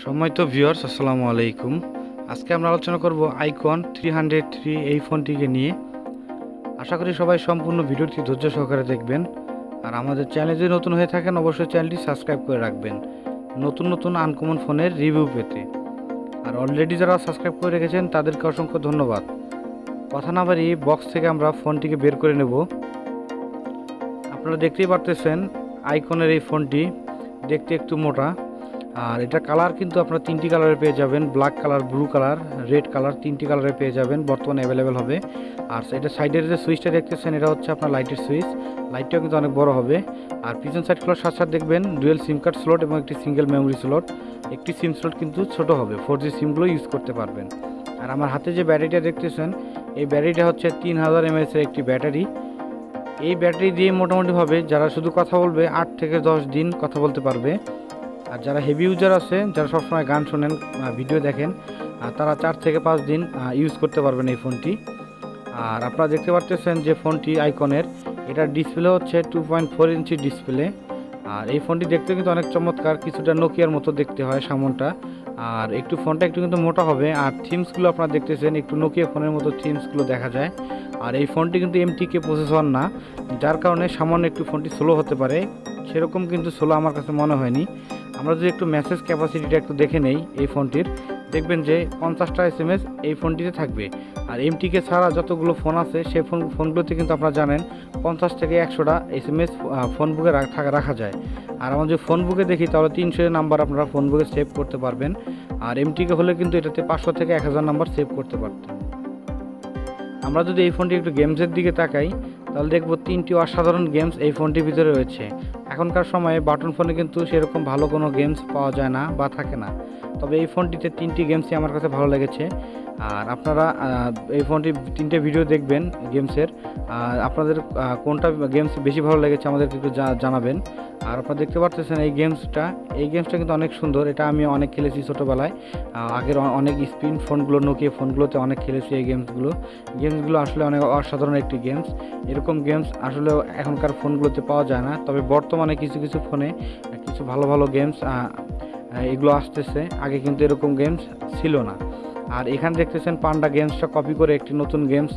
সম্মানিত ভিউয়ার্স, আসসালামু আলাইকুম। আজকে আমরা আলোচনা করব আইকন 303 এই ফোনটিকে নিয়ে। আশা করি সবাই সম্পূর্ণ ভিডিওটি ধৈর্য সহকারে দেখবেন। আর আমাদের চ্যানেলে যদি নতুন হয়ে থাকেন অবশ্যই চ্যানেলটি সাবস্ক্রাইব করে রাখবেন নতুন নতুন আনকমন ফোনের রিভিউ পেতে। আর অলরেডি যারা সাবস্ক্রাইব করে রেখেছেন তাদেরকে অসংখ্য ধন্যবাদ। কথা না বাড়িয়ে বক্স থেকে আমরা ফোনটিকে বের করে নেব। আপনারা দেখতেই পারতেছেন আইকনের এই ফোনটি দেখতে একটু মোটা। আর এটা কালার কিন্তু আপনারা তিনটি কালারে পেয়ে যাবেন, black colour, blue colour, red colour, তিনটি কালারে পেয়ে যাবেন, বর্তমানে অ্যাভেলেবেল হবে। আর এটা সাইডের যে সুইচটা দেখতেছেন এটা হচ্ছে আপনার লাইটের সুইচ, লাইটটাও কিন্তু অনেক বড় হবে। আর পিছন সাইড খোলার সাথে সাথে দেখবেন ডুয়েল সিম কার্ড স্লট এবং একটি সিঙ্গেল মেমোরি স্লট। একটি সিম স্লট কিন্তু ছোট হবে, 4G সিমগুলো ইউজ করতে পারবেন। আর আমার হাতে যে ব্যাটারিটা দেখতেছেন এই ব্যাটারিটা হচ্ছে 3000 mAh এর একটি ব্যাটারি। এই ব্যাটারি দিয়ে মোটামুটিভাবে যারা শুধু কথা বলবে 8 থেকে 10 দিন কথা বলতে পারবে। আর যারা হেভি ইউজার আছে, যারা সবসময় গান শোনেন, ভিডিও দেখেন, তারা 4 থেকে 5 দিন ইউজ করতে পারবেন এই ফোনটি। আর আপনারা দেখতে পাচ্ছেন যে ফোনটি আইকনের, এটার ডিসপ্লে হচ্ছে 2.4 ইঞ্চি ডিসপ্লে। আর এই ফোনটি দেখতে কিন্তু অনেক চমৎকার, কিছুটা নোকিয়ার মতো দেখতে হয় সামনটা। আর ফোনটা একটু কিন্তু মোটা হবে। আর থিমসগুলো আপনারা দেখতেছেন একটু নোকিয়া ফোনের মতো থিমসগুলো দেখা যায়। আর এই ফোনটি কিন্তু MTK প্রসেসর না, যার কারণে সামান্য একটু ফোনটি স্লো হতে পারে, সেরকম কিন্তু স্লো আমার কাছে মনে হয়নি। আমরা যদি একটু মেসেজ ক্যাপাসিটিটা একটু দেখে নেই এই ফোনটির, দেখবেন যে 50টা SMS এই ফোনটিতে থাকবে। আর MTK ছাড়া যতগুলো ফোন আছে সেই ফোনগুলোতে কিন্তু আপনারা জানেন 50 থেকে 100টা SMS ফোন বুকে রাখা যায়। আর আমরা যদি ফোন বুকে দেখি তাহলে 300 নাম্বার আপনারা ফোন বুকে সেভ করতে পারবেন। আর MTK হলে কিন্তু এটাতে 500 থেকে 1000 নাম্বার সেভ করতে পারতেন। আমরা যদি এই ফোনটি একটু গেমসের দিকে তাকাই তাহলে দেখব 3টি অসাধারণ গেমস এই ফোনটির ভিতরে রয়েছে। এখনকার সময়ে বাটন ফোনে কিন্তু সেরকম ভালো কোনো গেমস পাওয়া যায় না বা থাকে না, তবে এই ফোনটিতে 3টি গেমসই আমার কাছে ভালো লেগেছে। আর আপনারা এই ফোনটি 3টে ভিডিও দেখবেন গেমসের, আপনাদের কোনটা গেমস বেশি ভালো লেগেছে আমাদেরকে একটু জানাবেন। আর আপনারা দেখতে পাচ্ছেন এই গেমসটা কিন্তু অনেক সুন্দর। এটা আমি অনেক খেলেছি ছোটোবেলায়, আগের অনেক স্পিন ফোনগুলো, নোকিয়া ফোনগুলোতে অনেক খেলেছি এই গেমসগুলো আসলে অনেক অসাধারণ একটি গেমস। এরকম গেমস আসলে এখনকার ফোনগুলোতে পাওয়া যায় না, তবে বর্তমানে কিছু কিছু ফোনে কিছু ভালো ভালো গেমস এগুলো আসতেছে। আগে কিন্তু এরকম গেমস ছিল না। আর এখানে দেখতেছেন পান্ডা গেমসটা কপি করে একটি নতুন গেমস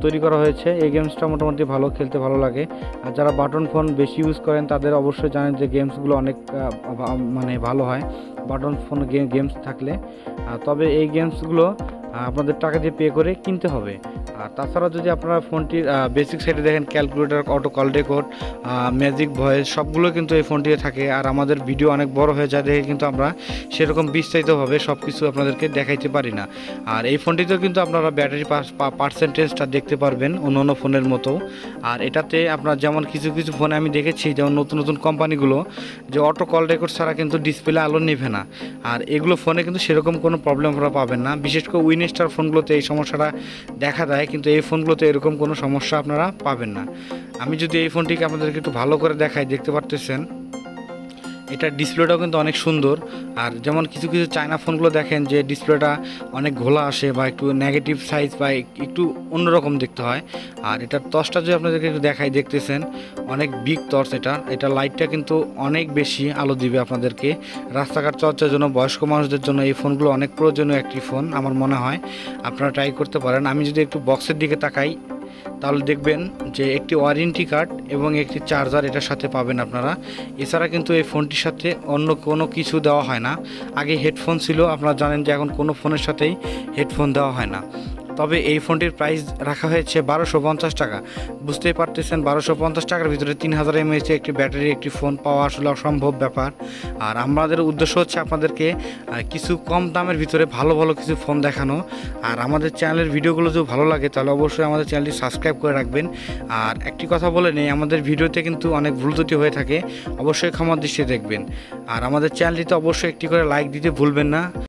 তৈরি করা হয়েছে। এই গেমসটা মোটামুটি ভালো, খেলতে ভালো লাগে। আর যারা বাটন ফোন বেশি ইউজ করেন তাদের অবশ্যই জানেন যে গেমসগুলো অনেক মানে ভালো হয় বাটন ফোন গেমস থাকলে। তবে এই গেমসগুলো আপনাদের টাকা দিয়ে পে করে কিনতে হবে। আর তাছাড়া যদি আপনারা ফোনটির বেসিক সাইডে দেখেন, calculator, auto call record, magic voice সবগুলো কিন্তু এই ফোনটিতে থাকে। আর আমাদের ভিডিও অনেক বড় হয়ে যায় দেখে কিন্তু আমরা সেরকম বিস্তারিতভাবে সব কিছু আপনাদেরকে দেখাইতে পারি না। আর এই ফোনটিতেও কিন্তু আপনারা ব্যাটারি পার্সেন্টেজটা দেখতে পারবেন অন্য ফোনের মতো। আর এটাতে আপনার যেমন কিছু কিছু ফোনে আমি দেখেছি, যেমন নতুন নতুন কোম্পানিগুলো যে অটো কল রেকর্ড ছাড়া কিন্তু ডিসপ্লে আলো নেবে না। আর এগুলো ফোনে কিন্তু সেরকম কোনো প্রবলেম আপনারা পাবেন না। বিশেষ করে উইনস্টার ফোনগুলোতে এই সমস্যাটা দেখা দেয়, কিন্তু এই ফোনগুলোতে এরকম কোনো সমস্যা আপনারা পাবেন না। আমি যদি এই ফোনটিকে আপনাদেরকে একটু ভালো করে দেখাই, দেখতে পারতেছেন এটার ডিসপ্লেটাও কিন্তু অনেক সুন্দর। আর যেমন কিছু কিছু চায়না ফোনগুলো দেখেন যে ডিসপ্লেটা অনেক ঘোলা আসে বা একটু নেগেটিভ সাইজ বা একটু অন্যরকম দেখতে হয়। আর এটার টর্চটা যদি আপনাদেরকে একটু দেখাই, দেখতেছেন অনেক বিগ টর্চ। এটা লাইটটা কিন্তু অনেক বেশি আলো দিবে আপনাদেরকে। রাস্তাঘাট চলাচলের জন্য, বয়স্ক মানুষদের জন্য এই ফোনগুলো অনেক প্রয়োজনীয় একটি ফোন আমার মনে হয়। আপনারা ট্রাই করতে পারেন। আমি যদি একটু বক্সের দিকে তাকাই তাহলে দেখবেন যে একটি ওয়ারেন্টি কার্ড এবং একটি চার্জার এটার সাথে পাবেন আপনারা। এছাড়া কিন্তু এই ফোনটির সাথে অন্য কোনো কিছু দেওয়া হয় না। আগে হেডফোন ছিল, আপনারা জানেন যে এখন কোনো ফোনের সাথেই হেডফোন দেওয়া হয় না। তবে এই ফোনটির প্রাইস রাখা হয়েছে 1250 টাকা। বুঝতেই পারতেছেন 1250 টাকার ভিতরে 3000 mAh একটি ব্যাটারি একটি ফোন পাওয়া আসলে অসম্ভব ব্যাপার। আর আমাদের উদ্দেশ্য হচ্ছে আপনাদেরকে কিছু কম দামের ভিতরে ভালো ভালো কিছু ফোন দেখানো। আর আমাদের চ্যানেলের ভিডিওগুলো যদি ভালো লাগে তাহলে অবশ্যই আমাদের চ্যানেলটি সাবস্ক্রাইব করে রাখবেন। আর একটি কথা বলে নেই, আমাদের ভিডিওতে কিন্তু অনেক ভুল ত্রুটি হয়ে থাকে, অবশ্যই ক্ষমার দৃষ্টিতে দেখবেন। আর আমাদের চ্যানেলটিতে অবশ্যই একটি করে লাইক দিতে ভুলবেন না।